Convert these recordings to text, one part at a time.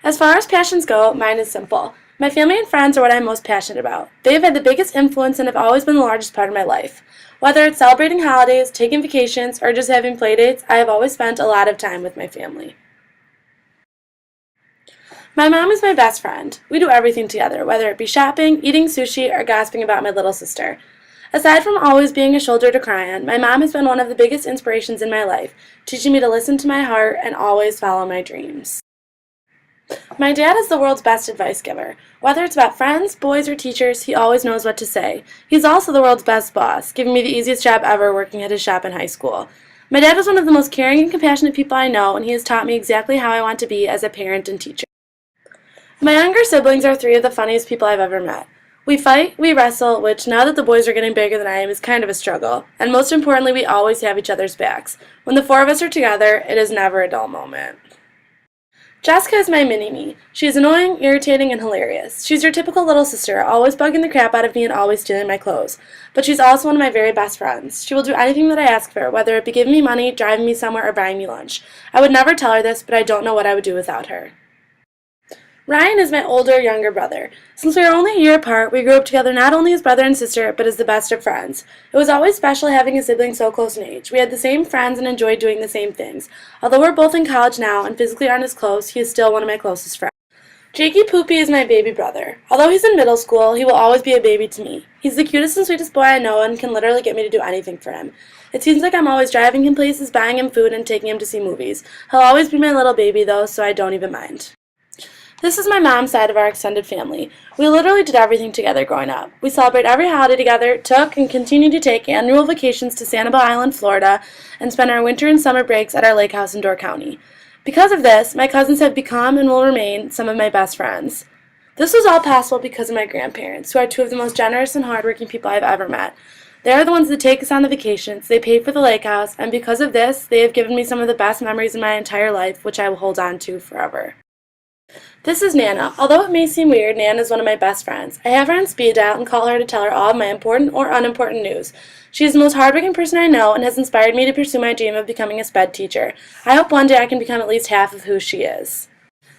As far as passions go, mine is simple. My family and friends are what I'm most passionate about. They have had the biggest influence and have always been the largest part of my life. Whether it's celebrating holidays, taking vacations, or just having playdates, I have always spent a lot of time with my family. My mom is my best friend. We do everything together, whether it be shopping, eating sushi, or gossiping about my little sister. Aside from always being a shoulder to cry on, my mom has been one of the biggest inspirations in my life, teaching me to listen to my heart and always follow my dreams. My dad is the world's best advice giver. Whether it's about friends, boys, or teachers, he always knows what to say. He's also the world's best boss, giving me the easiest job ever working at his shop in high school. My dad was one of the most caring and compassionate people I know, and he has taught me exactly how I want to be as a parent and teacher. My younger siblings are three of the funniest people I've ever met. We fight, we wrestle, which now that the boys are getting bigger than I am is kind of a struggle, and most importantly, we always have each other's backs. When the four of us are together, it is never a dull moment. Jessica is my mini-me. She is annoying, irritating, and hilarious. She's your typical little sister, always bugging the crap out of me and always stealing my clothes. But she's also one of my very best friends. She will do anything that I ask of her, whether it be giving me money, driving me somewhere, or buying me lunch. I would never tell her this, but I don't know what I would do without her. Ryan is my older, younger brother. Since we are only a year apart, we grew up together not only as brother and sister, but as the best of friends. It was always special having a sibling so close in age. We had the same friends and enjoyed doing the same things. Although we're both in college now and physically aren't as close, he is still one of my closest friends. Jakey Poopy is my baby brother. Although he's in middle school, he will always be a baby to me. He's the cutest and sweetest boy I know and can literally get me to do anything for him. It seems like I'm always driving him places, buying him food, and taking him to see movies. He'll always be my little baby though, so I don't even mind. This is my mom's side of our extended family. We literally did everything together growing up. We celebrate every holiday together, took and continue to take annual vacations to Sanibel Island, Florida, and spend our winter and summer breaks at our lake house in Door County. Because of this, my cousins have become and will remain some of my best friends. This was all possible because of my grandparents, who are two of the most generous and hardworking people I've ever met. They are the ones that take us on the vacations, they pay for the lake house, and because of this, they have given me some of the best memories in my entire life, which I will hold on to forever. This is Nana. Although it may seem weird, Nana is one of my best friends. I have her on speed dial and call her to tell her all of my important or unimportant news. She is the most hardworking person I know and has inspired me to pursue my dream of becoming a SPED teacher. I hope one day I can become at least half of who she is.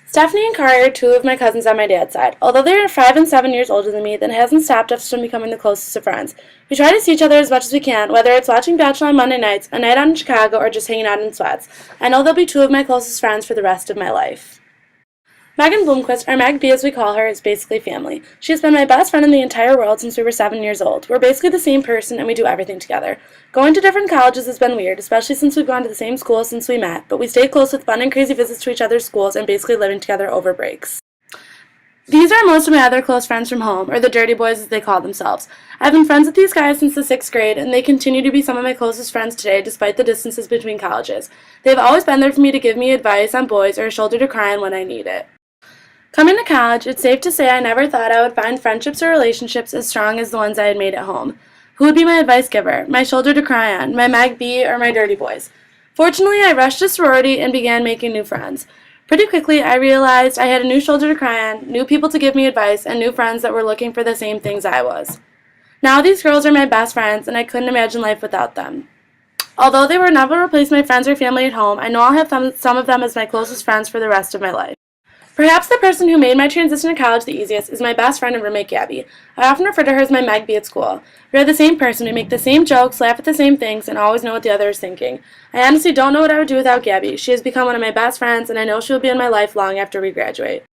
Stephanie and Kari are two of my cousins on my dad's side. Although they are 5 and 7 years older than me, that hasn't stopped us from becoming the closest of friends. We try to see each other as much as we can, whether it's watching Bachelor on Monday nights, a night out in Chicago, or just hanging out in sweats. I know they'll be two of my closest friends for the rest of my life. Megan Bloomquist, or Meg B as we call her, is basically family. She has been my best friend in the entire world since we were 7 years old. We're basically the same person and we do everything together. Going to different colleges has been weird, especially since we've gone to the same school since we met, but we stay close with fun and crazy visits to each other's schools and basically living together over breaks. These are most of my other close friends from home, or the Dirty Boys as they call themselves. I've been friends with these guys since the 6th grade, and they continue to be some of my closest friends today despite the distances between colleges. They've always been there for me to give me advice on boys or a shoulder to cry on when I need it. Coming to college, it's safe to say I never thought I would find friendships or relationships as strong as the ones I had made at home. Who would be my advice giver, my shoulder to cry on, my Mag B, or my Dirty Boys? Fortunately, I rushed to sorority and began making new friends. Pretty quickly, I realized I had a new shoulder to cry on, new people to give me advice, and new friends that were looking for the same things I was. Now these girls are my best friends, and I couldn't imagine life without them. Although they will never replace my friends or family at home, I know I'll have some of them as my closest friends for the rest of my life. Perhaps the person who made my transition to college the easiest is my best friend and roommate Gabby. I often refer to her as my Meg B at school. We are the same person, we make the same jokes, laugh at the same things, and always know what the other is thinking. I honestly don't know what I would do without Gabby. She has become one of my best friends, and I know she will be in my life long after we graduate.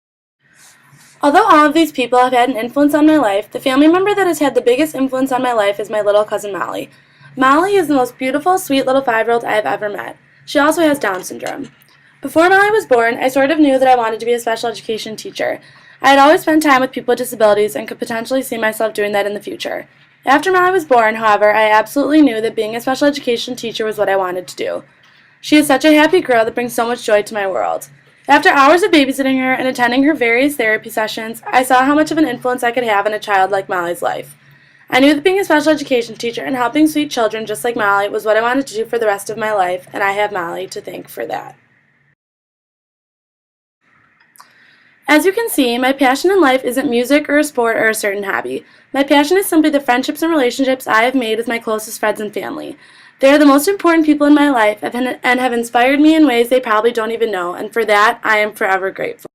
Although all of these people have had an influence on my life, the family member that has had the biggest influence on my life is my little cousin Molly. Molly is the most beautiful, sweet little 5-year-old I have ever met. She also has Down syndrome. Before Molly was born, I sort of knew that I wanted to be a special education teacher. I had always spent time with people with disabilities and could potentially see myself doing that in the future. After Molly was born, however, I absolutely knew that being a special education teacher was what I wanted to do. She is such a happy girl that brings so much joy to my world. After hours of babysitting her and attending her various therapy sessions, I saw how much of an influence I could have in a child like Molly's life. I knew that being a special education teacher and helping sweet children just like Molly was what I wanted to do for the rest of my life, and I have Molly to thank for that. As you can see, my passion in life isn't music or a sport or a certain hobby. My passion is simply the friendships and relationships I have made with my closest friends and family. They are the most important people in my life and have inspired me in ways they probably don't even know, and for that, I am forever grateful.